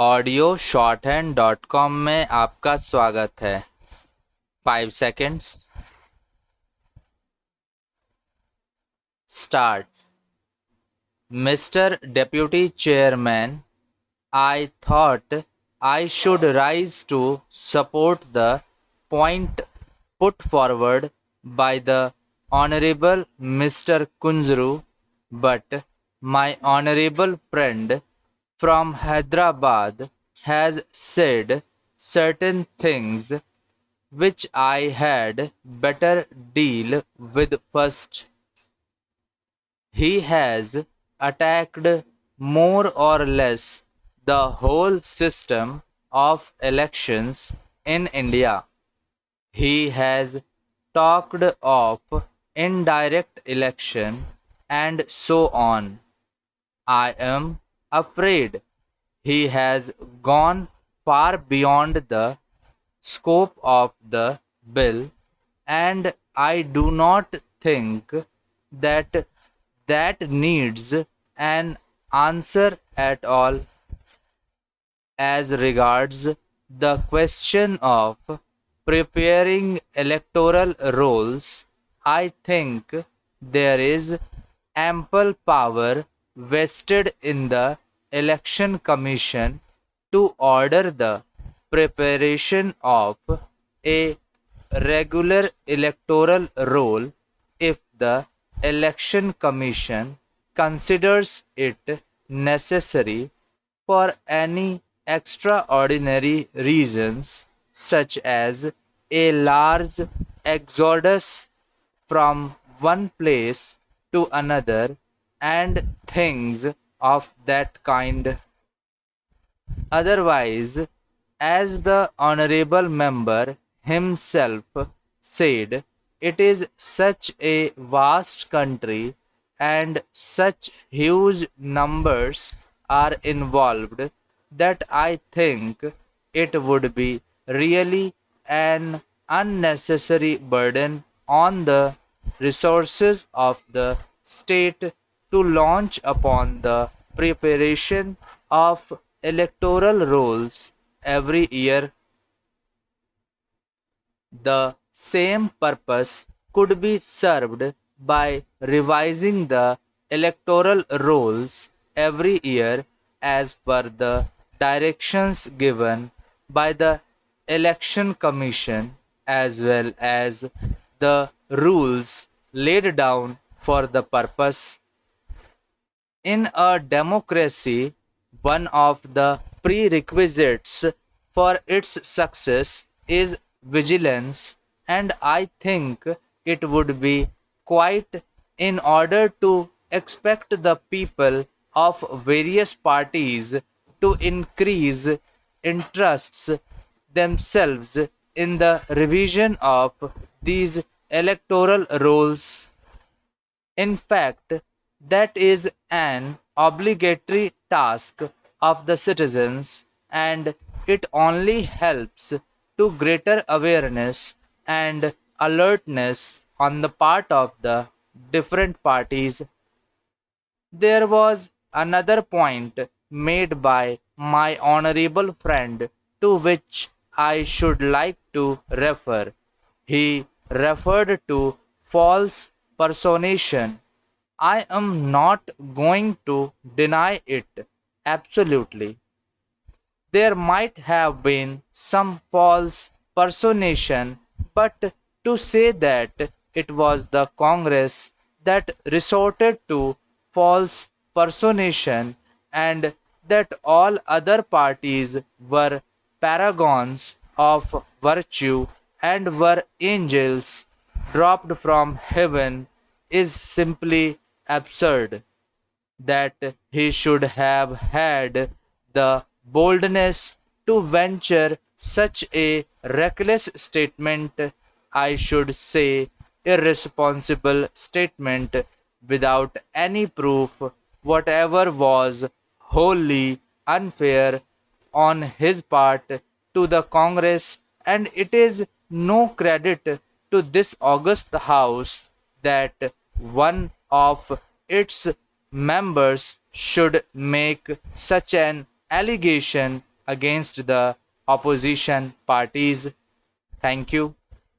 audio-shorthand.com में आपका स्वागत है। 5 seconds. Start. Mr. Deputy Chairman, I thought I should rise to support the point put forward by the Honorable Mr. Kunzru, but my honorable friend from Hyderabad has said certain things which I had better deal with first. He has attacked more or less the whole system of elections in India. He has talked of indirect election and so on. I am afraid he has gone far beyond the scope of the bill, and I do not think that that needs an answer at all. As regards the question of preparing electoral rolls, I think there is ample power vested in the Election Commission to order the preparation of a regular electoral roll if the Election Commission considers it necessary for any extraordinary reasons, such as a large exodus from one place to another, and things of that kind. Otherwise, as the honorable member himself said, it is such a vast country and such huge numbers are involved that I think it would be really an unnecessary burden on the resources of the state to launch upon the preparation of electoral rolls every year. The same purpose could be served by revising the electoral rolls every year as per the directions given by the Election Commission, as well as the rules laid down for the purpose. In a democracy, one of the prerequisites for its success is vigilance, and I think it would be quite in order to expect the people of various parties to increase interests themselves in the revision of these electoral rolls. In fact, that is an obligatory task of the citizens, and it only helps to greater awareness and alertness on the part of the different parties. There was another point made by my honorable friend to which I should like to refer. He referred to false personation. I am not going to deny it absolutely. There might have been some false personation, but to say that it was the Congress that resorted to false personation and that all other parties were paragons of virtue and were angels dropped from heaven is simply absurd. That he should have had the boldness to venture such a reckless statement, I should say irresponsible statement, without any proof whatever, was wholly unfair on his part to the Congress, and it is no credit to this august House that one of its members should make such an allegation against the opposition parties. Thank you.